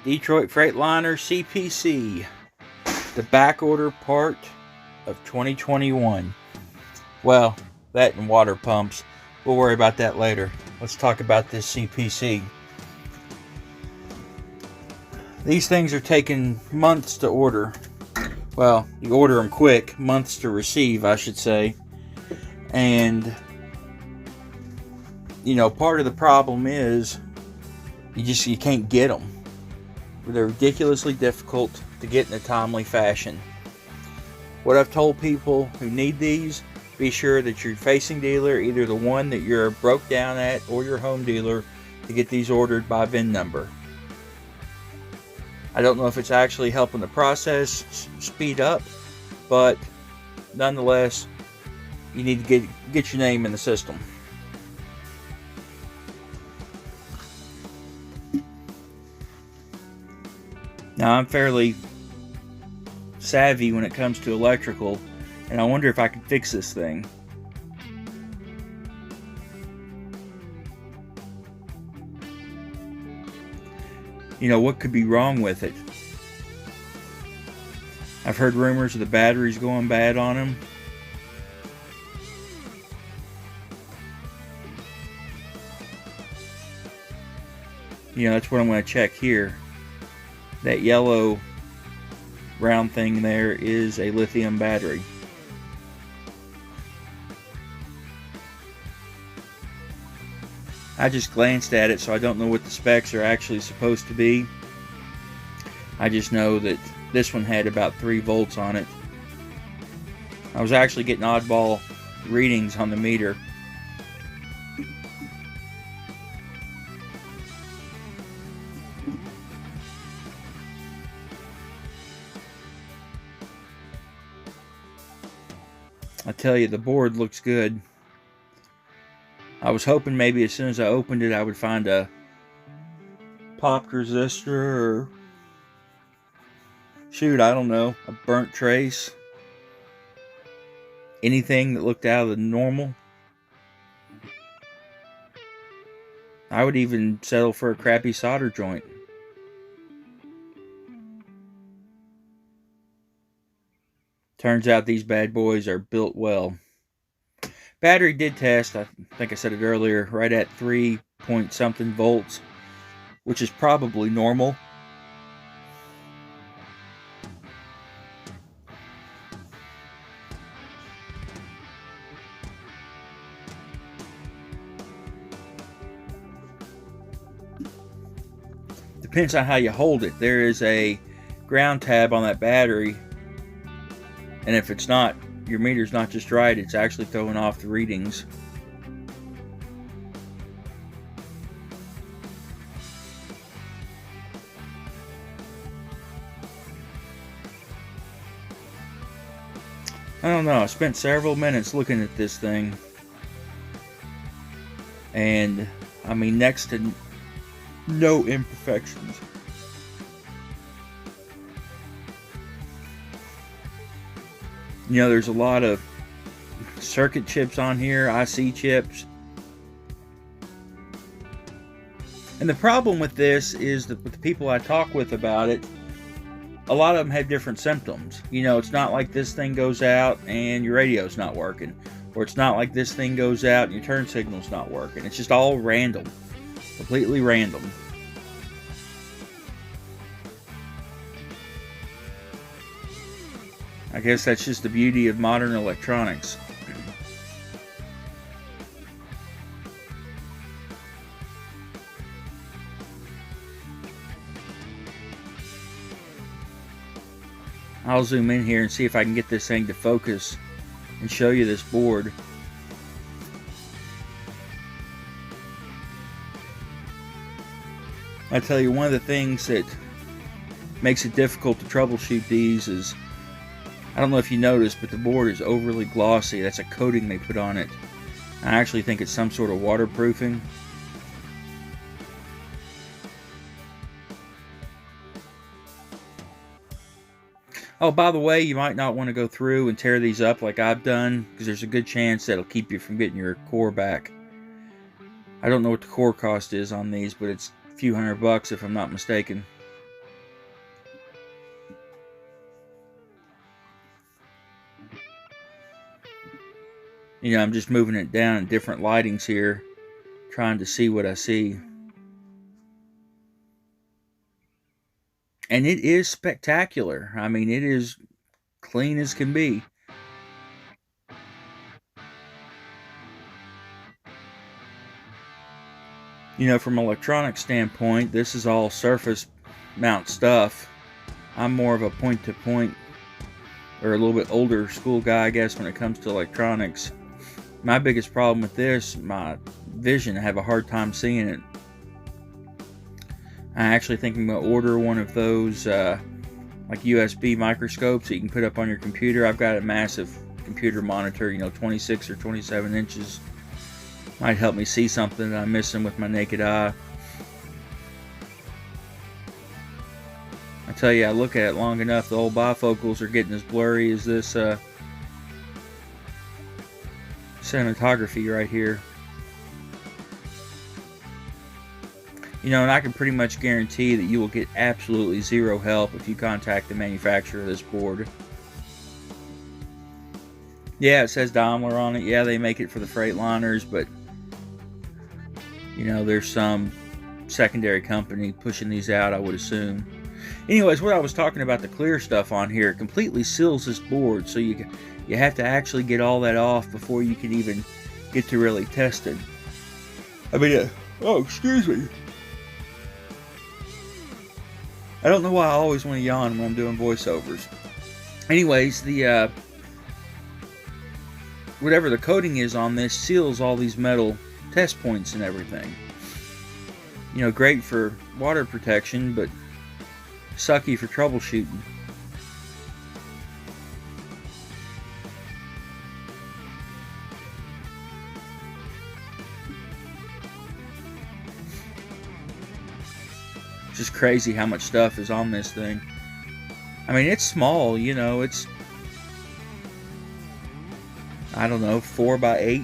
Detroit Freightliner CPC, the backorder part of 2021. Well, that and water pumps. We'll worry about that later. Let's talk about this CPC. These things are taking months to order. Well, you order them quick, months to receive, I should say. And, part of the problem is you can't get them. They're ridiculously difficult to get in a timely fashion. What I've told people who need these, be sure that your facing dealer, either the one that you're broke down at or your home dealer, to get these ordered by VIN number. I don't know if it's actually helping the process speed up, but nonetheless, you need to get your name in the system. Now, I'm fairly savvy when it comes to electrical, and I wonder if I can fix this thing. What could be wrong with it? I've heard rumors of the batteries going bad on them. That's what I'm going to check here. That yellow round thing there is a lithium battery. I just glanced at it, so I don't know what the specs are actually supposed to be. I just know that this one had about 3 volts on it. I was actually getting oddball readings on the meter. I tell you, the board looks good. I was hoping maybe as soon as I opened it I would find a popped resistor or, I don't know, a burnt trace. Anything that looked out of the normal. I would even settle for a crappy solder joint. Turns out these bad boys are built well. Battery did test, I think I said it earlier, right at 3 point something volts, which is probably normal. Depends on how you hold it. There is a ground tab on that battery, and if it's not, your meter's not just right, it's actually throwing off the readings. I don't know, I spent several minutes looking at this thing, and I mean, next to no imperfections. There's a lot of circuit chips on here, IC chips. And the problem with this is that with the people I talk with about it, a lot of them have different symptoms. It's not like this thing goes out and your radio's not working. Or it's not like this thing goes out and your turn signal's not working. It's just all random. Completely random. I guess that's just the beauty of modern electronics. I'll zoom in here and see if I can get this thing to focus and show you this board. I tell you, one of the things that makes it difficult to troubleshoot these is, I don't know if you noticed, but the board is overly glossy. That's a coating they put on it. I actually think it's some sort of waterproofing. Oh, by the way, you might not want to go through and tear these up like I've done, because there's a good chance that'll keep you from getting your core back. I don't know what the core cost is on these, but it's few $100 if I'm not mistaken. You know, I'm just moving it down in different lightings here, trying to see what I see. And it is spectacular. I mean, it is clean as can be. You know, from an electronic standpoint, this is all surface mount stuff. I'm more of a point-to-point, or a little bit older school guy, I guess, when it comes to electronics. My biggest problem with this, my vision, I have a hard time seeing it. I actually think I'm going to order one of those like USB microscopes that you can put up on your computer. I've got a massive computer monitor, you know, 26 or 27 inches. Might help me see something that I'm missing with my naked eye. I tell you, I look at it long enough, the old bifocals are getting as blurry as this cinematography right here. You know, and I can pretty much guarantee that you will get absolutely zero help if you contact the manufacturer of this board. Yeah, it says Daimler on it. Yeah, they make it for the Freightliners, but you know, there's some secondary company pushing these out, I would assume. Anyways, what I was talking about, the clear stuff on here, it completely seals this board, so you have to actually get all that off before you can even get to really test it. I mean, oh, excuse me. I don't know why I always want to yawn when I'm doing voiceovers. Anyways, the whatever the coating is on this seals all these metal test points and everything. You know, great for water protection, but sucky for troubleshooting. It's just crazy how much stuff is on this thing. I mean, it's small, you know, it's, I don't know, 4 by 8